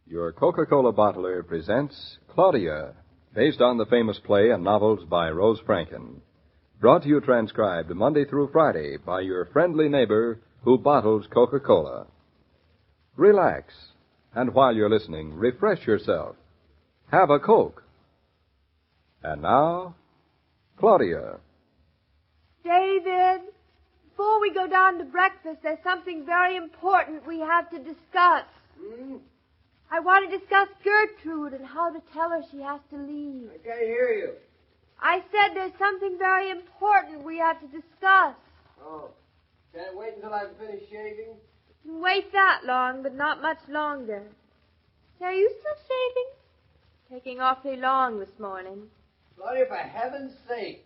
Your Coca-Cola bottler presents Claudia, based on the famous play and novels by Rose Franken. Brought to you transcribed Monday through Friday by your friendly neighbor who bottles Coca-Cola. Relax, and while you're listening, refresh yourself. Have a Coke. And now, Claudia. David, before we go down to breakfast, there's something very important we have to discuss. I want to discuss Gertrude and how to tell her she has to leave. I can't hear you. I said there's something very important we have to discuss. Oh, can't wait until I've finished shaving? Can wait that long, but not much longer. Say, are you still shaving? Taking awfully long this morning. Claudia, for heaven's sake,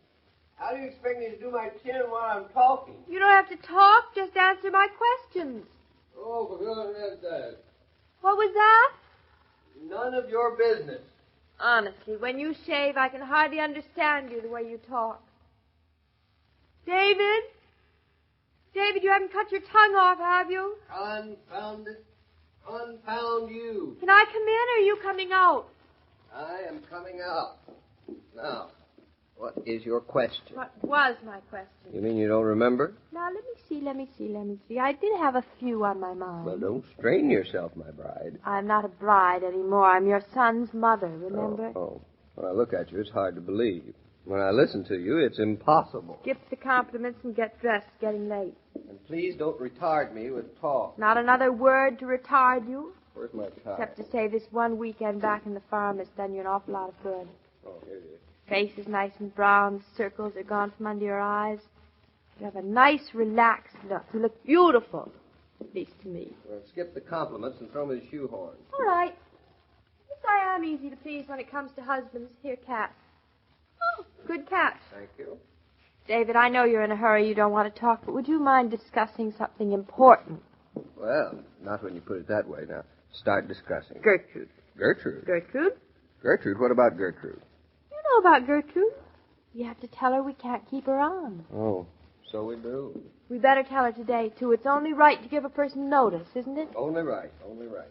how do you expect me to do my chin while I'm talking? You don't have to talk, just answer my questions. Oh, for goodness sake. What was that? None of your business. Honestly, when you shave, I can hardly understand you the way you talk. David? David, you haven't cut your tongue off, have you? Confound it. Confound you. Can I come in, or are you coming out? I am coming out. Now, what is your question? What was my question? You mean you don't remember? Now, let me see. I did have a few on my mind. Well, don't strain yourself, my bride. I'm not a bride anymore. I'm your son's mother, remember? Oh. When I look at you, it's hard to believe. When I listen to you, it's impossible. Skip the compliments and get dressed. It's getting late. And please don't retard me with talk. Not another word to retard you. Where's my tie? Except to say this one weekend back in the farm has done you an awful lot of good. Oh, here it is. Face is nice and brown. Circles are gone from under your eyes. You have a nice, relaxed look. You look beautiful, at least to me. Well, skip the compliments and throw me the shoehorn. All right. Yes, I am easy to please when it comes to husbands. Here, cat. Oh, good catch. Thank you. David, I know you're in a hurry. You don't want to talk, but would you mind discussing something important? Well, not when you put it that way. Now, start discussing. Gertrude. Gertrude? Gertrude? Gertrude? What about Gertrude? You know about Gertrude. You have to tell her we can't keep her on. Oh, so we do. We better tell her today, too. It's only right to give a person notice, isn't it? Only right, only right.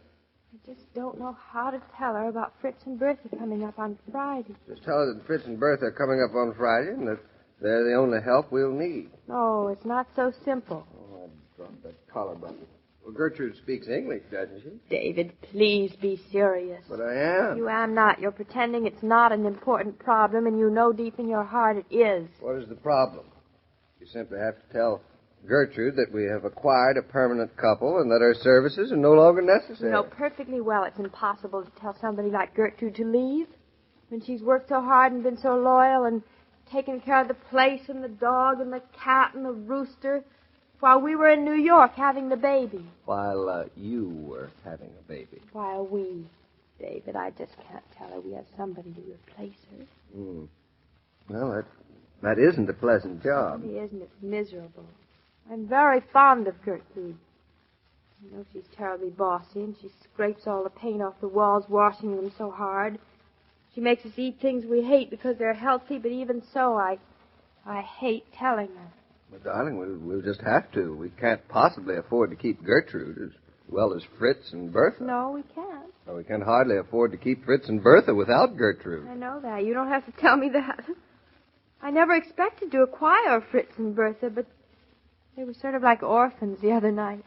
I just don't know how to tell her about Fritz and Bertha coming up on Friday. Just tell her that Fritz and Bertha are coming up on Friday and that they're the only help we'll need. No, it's not so simple. Oh, I dropped that collar button. Well, Gertrude speaks English, doesn't she? David, please be serious. But I am. You am not. You're pretending it's not an important problem, and you know deep in your heart it is. What is the problem? You simply have to tell Gertrude that we have acquired a permanent couple and that our services are no longer necessary. You know perfectly well it's impossible to tell somebody like Gertrude to leave when she's worked so hard and been so loyal and taken care of the place and the dog and the cat and the rooster while we were in New York having the baby. While you were having a baby. While we, David, I just can't tell her we have somebody to replace her. Well, that isn't a pleasant job. It isn't. It's miserable. I'm very fond of Gertrude. You know she's terribly bossy, and she scrapes all the paint off the walls, washing them so hard. She makes us eat things we hate because they're healthy, but even so, I hate telling her. But, darling, we'll just have to. We can't possibly afford to keep Gertrude as well as Fritz and Bertha. No, we can't. Well, we can hardly afford to keep Fritz and Bertha without Gertrude. I know that. You don't have to tell me that. I never expected to acquire Fritz and Bertha, but they were sort of like orphans the other night.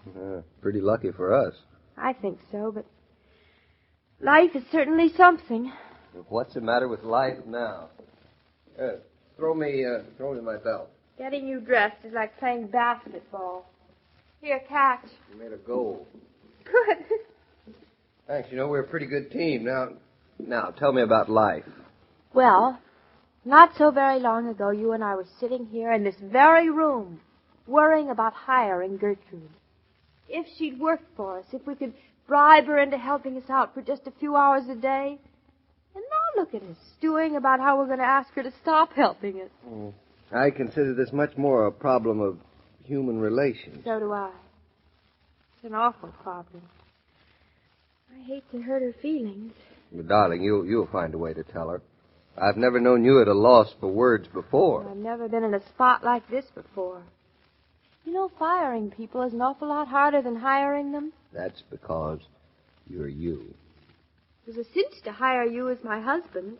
Pretty lucky for us. I think so, but life is certainly something. What's the matter with life now? Throw me my belt. Getting you dressed is like playing basketball. Here, catch. You made a goal. Good. Thanks. You know, we're a pretty good team. Now, tell me about life. Well, not so very long ago, you and I were sitting here in this very room, worrying about hiring Gertrude. If she'd work for us, if we could bribe her into helping us out for just a few hours a day. And now look at us, stewing about how we're going to ask her to stop helping us. I consider this much more a problem of human relations. So do I. It's an awful problem. I hate to hurt her feelings. But, darling, you'll find a way to tell her. I've never known you at a loss for words before. I've never been in a spot like this before. You know, firing people is an awful lot harder than hiring them. That's because you're you. It was a cinch to hire you as my husband.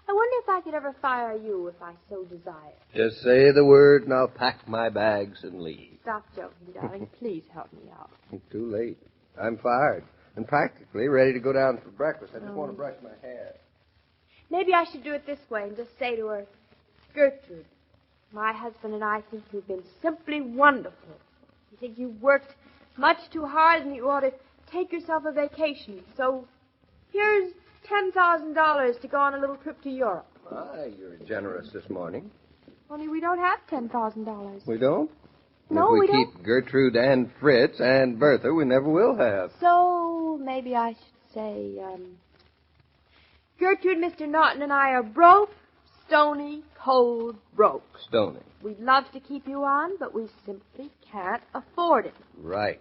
I wonder if I could ever fire you if I so desire. Just say the word and I'll pack my bags and leave. Stop joking, darling. Please help me out. Too late. I'm fired and practically ready to go down for breakfast. I just want to brush my hair. Maybe I should do it this way and just say to her, Gertrude, my husband and I think you've been simply wonderful. We think you've worked much too hard and you ought to take yourself a vacation. So here's $10,000 to go on a little trip to Europe. Why, you're generous this morning. Only we don't have $10,000. We don't? No, if we we keep Gertrude and Fritz and Bertha, we never will have. So maybe I should say, Gertrude, Mr. Naughton, and I are broke, stony, cold, broke. Stony. We'd love to keep you on, but we simply can't afford it. Right.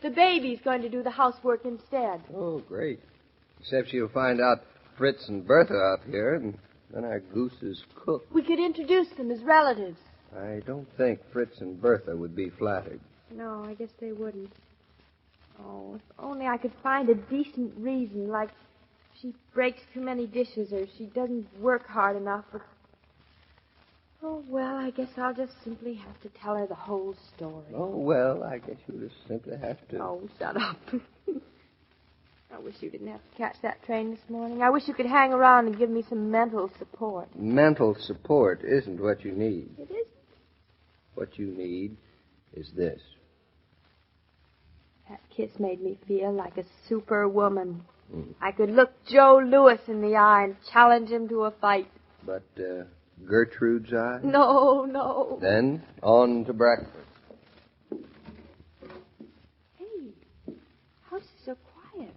The baby's going to do the housework instead. Oh, great. Except she'll find out Fritz and Bertha up here, and then our goose is cooked. We could introduce them as relatives. I don't think Fritz and Bertha would be flattered. No, I guess they wouldn't. Oh, if only I could find a decent reason, like she breaks too many dishes or she doesn't work hard enough. Or... Oh, well, I guess I'll just simply have to tell her the whole story. Oh, well, I guess you just simply have to. Oh, shut up. I wish you didn't have to catch that train this morning. I wish you could hang around and give me some mental support. Mental support isn't what you need. It isn't? What you need is this. That kiss made me feel like a superwoman. I could look Joe Louis in the eye and challenge him to a fight. But, Gertrude's eye? No. Then, on to breakfast. Hey, how's it so quiet?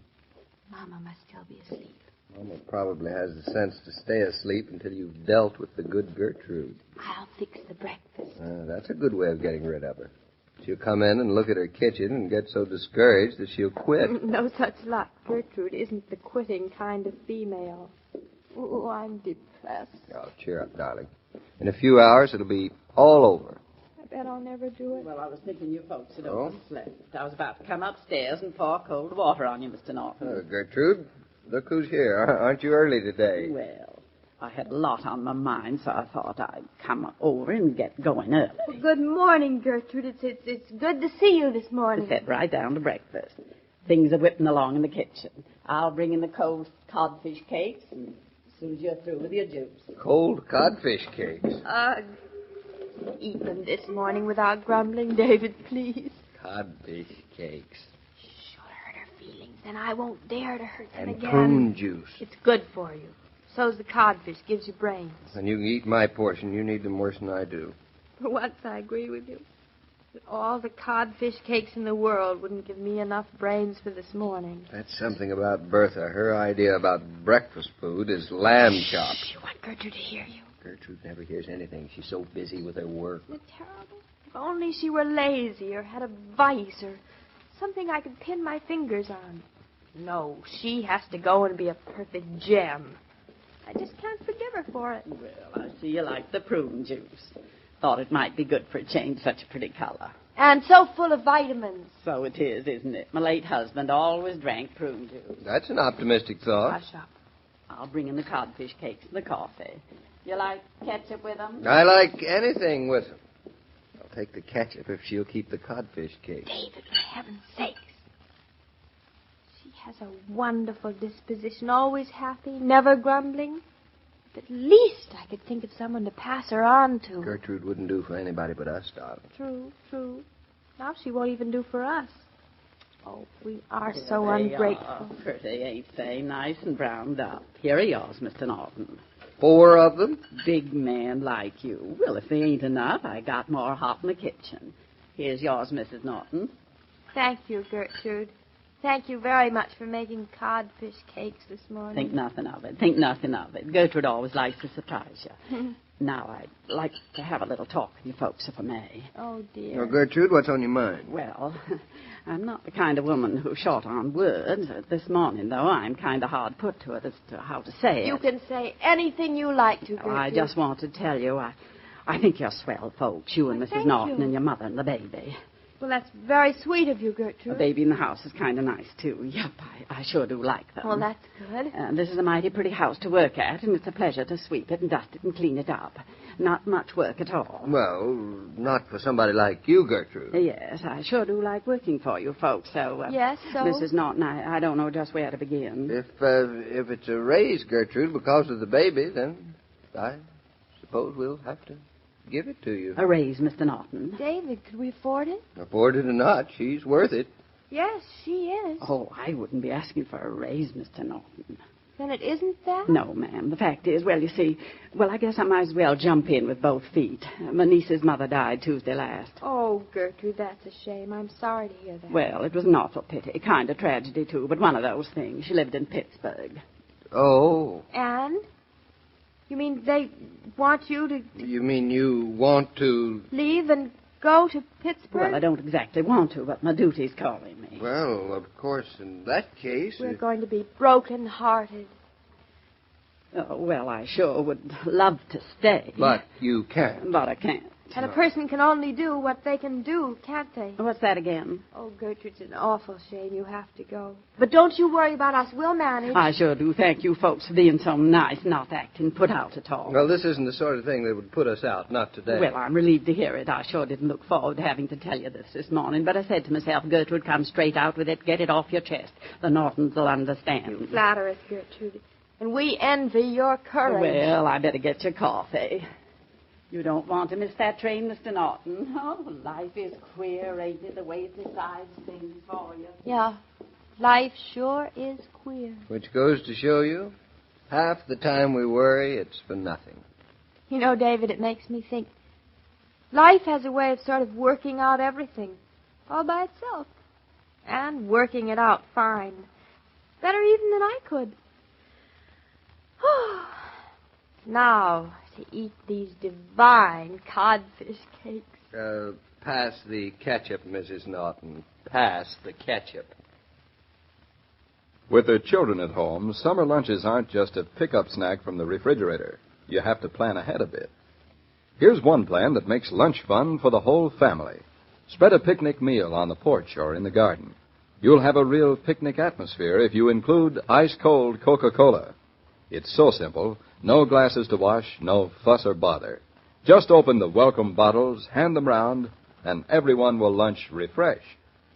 Mama must still be asleep. Mama probably has the sense to stay asleep until you've dealt with the good Gertrude. I'll fix the breakfast. That's a good way of getting rid of her. She'll come in and look at her kitchen and get so discouraged that she'll quit. No such luck. Gertrude isn't the quitting kind of female. Oh, I'm depressed. Oh, cheer up, darling. In a few hours, it'll be all over. I bet I'll never do it. Well, I was thinking you folks had overslept. I was about to come upstairs and pour cold water on you, Mr. Naughton. Gertrude, look who's here. Aren't you early today? Well, I had a lot on my mind, so I thought I'd come over and get going early. Well, good morning, Gertrude. It's good to see you this morning. Sit right down to breakfast. Things are whipping along in the kitchen. I'll bring in the cold codfish cakes and as soon as you're through with your juice. Cold codfish cakes. Eat them this morning without grumbling, David, please. Codfish cakes. She'll hurt her feelings, and I won't dare to hurt them And again. prune juice. It's good for you. So's the codfish. Gives you brains. And you can eat my portion. You need them worse than I do. For once, I agree with you. But all the codfish cakes in the world wouldn't give me enough brains for this morning. That's something about Bertha. Her idea about breakfast food is lamb chops. You want Gertrude to hear you. Gertrude never hears anything. She's so busy with her work. Isn't it terrible? If only she were lazy or had a vice or something I could pin my fingers on. No, she has to go and be a perfect gem. I just can't forgive her for it. Well, I see you like the prune juice. Thought it might be good for a change, such a pretty color. And so full of vitamins. So it is, isn't it? My late husband always drank prune juice. That's an optimistic thought. Hush up. I'll bring in the codfish cakes and the coffee. You like ketchup with them? I like anything with them. I'll take the ketchup if she'll keep the codfish cake. David, for heaven's sakes. She has a wonderful disposition, always happy, never grumbling. At least I could think of someone to pass her on to. Gertrude wouldn't do for anybody but us, darling. True. Now she won't even do for us. Oh, we are so They ungrateful. are pretty, ain't they? Nice and browned up. Here are yours, Mr. Naughton. 4 of them? Big man like you. Well, if they ain't enough, I got more hot in the kitchen. Here's yours, Mrs. Naughton. Thank you, Gertrude. Thank you very much for making codfish cakes this morning. Think nothing of it. Gertrude always likes to surprise you. Now, I'd like to have a little talk with you folks, if I may. Oh, dear. Oh, Gertrude, what's on your mind? Well, I'm not the kind of woman who's short on words. This morning, though, I'm kind of hard put to it as to how to say it. You can say anything you like to, Gertrude. I just want to tell you, I think you're swell folks, you and Well, Mrs. thank Naughton you. and your mother and the baby. Well, that's very sweet of you, Gertrude. A baby in the house is kind of nice, too. Yep, I sure do like them. Well, that's good. This is a mighty pretty house to work at, and it's a pleasure to sweep it and dust it and clean it up. Not much work at all. Well, not for somebody like you, Gertrude. Yes, I sure do like working for you folks, so... Yes, so? Mrs. Naughton, I don't know just where to begin. If it's a raise, Gertrude, because of the baby, then I suppose we'll have to give it to you. A raise, Mr. Naughton. David, could we afford it? Afford it or not, she's worth it. Yes, she is. Oh, I wouldn't be asking for a raise, Mr. Naughton. Then it isn't that? No, ma'am. The fact is, well, you see, I guess I might as well jump in with both feet. My niece's mother died Tuesday last. Oh, Gertrude, that's a shame. I'm sorry to hear that. Well, it was an awful pity. Kind of tragedy, too, but one of those things. She lived in Pittsburgh. Oh. And? You mean they want you to... You mean you want to... leave and go to Pittsburgh? Well, I don't exactly want to, but my duty's calling me. Well, of course, in that case... We're going to be broken-hearted. Oh, well, I sure would love to stay. But you can't. But I can't. And a person can only do what they can do, can't they? What's that again? Oh, Gertrude, it's an awful shame you have to go. But don't you worry about us. We'll manage. I sure do. Thank you folks for being so nice, not acting put out at all. Well, this isn't the sort of thing that would put us out, not today. Well, I'm relieved to hear it. I sure didn't look forward to having to tell you this morning, but I said to myself, Gertrude, come straight out with it. Get it off your chest. The Naughton's will understand. You flatter us, Gertrude. And we envy your courage. Well, I better get your coffee. You don't want to miss that train, Mr. Naughton. Oh, life is queer, ain't it, the way it decides things for you. Yeah, life sure is queer. Which goes to show you, half the time we worry, it's for nothing. You know, David, it makes me think. Life has a way of sort of working out everything, all by itself. And working it out fine. Better even than I could. Now, to eat these divine codfish cakes. Pass the ketchup, Mrs. Naughton. Pass the ketchup. With the children at home, summer lunches aren't just a pick-up snack from the refrigerator. You have to plan ahead a bit. Here's one plan that makes lunch fun for the whole family. Spread a picnic meal on the porch or in the garden. You'll have a real picnic atmosphere if you include ice-cold Coca-Cola. It's so simple. No glasses to wash, no fuss or bother. Just open the welcome bottles, hand them round, and everyone will lunch refreshed.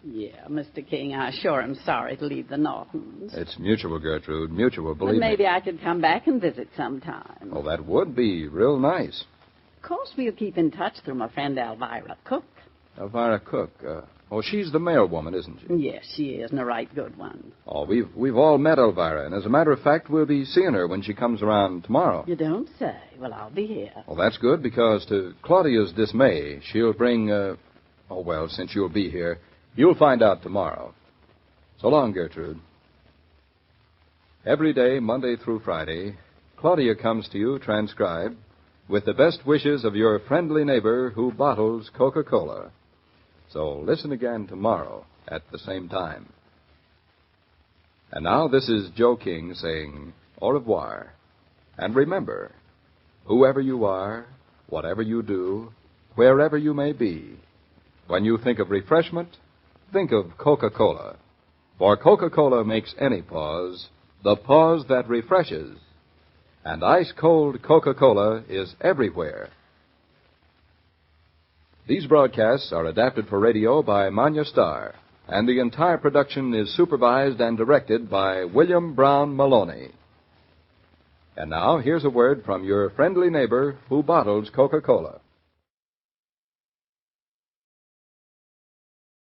Yeah, Mr. King, I sure am sorry to leave the Naughton's. It's mutual, Gertrude, mutual, believe me. Maybe I could come back and visit sometime. Oh, that would be real nice. Of course, we'll keep in touch through my friend Elvira Cook. Elvira Cook. She's the mail woman, isn't she? Yes, she is, and a right good one. Oh, we've all met Elvira, and as a matter of fact, we'll be seeing her when she comes around tomorrow. You don't say. Well, I'll be here. Well, that's good, because to Claudia's dismay, she'll bring, since you'll be here, you'll find out tomorrow. So long, Gertrude. Every day, Monday through Friday, Claudia comes to you transcribed with the best wishes of your friendly neighbor who bottles Coca-Cola. So listen again tomorrow at the same time. And now this is Joe King saying au revoir. And remember, whoever you are, whatever you do, wherever you may be, when you think of refreshment, think of Coca-Cola. For Coca-Cola makes any pause the pause that refreshes. And ice-cold Coca-Cola is everywhere. These broadcasts are adapted for radio by Manya Starr, and the entire production is supervised and directed by William Brown Meloney. And now, here's a word from your friendly neighbor who bottles Coca-Cola.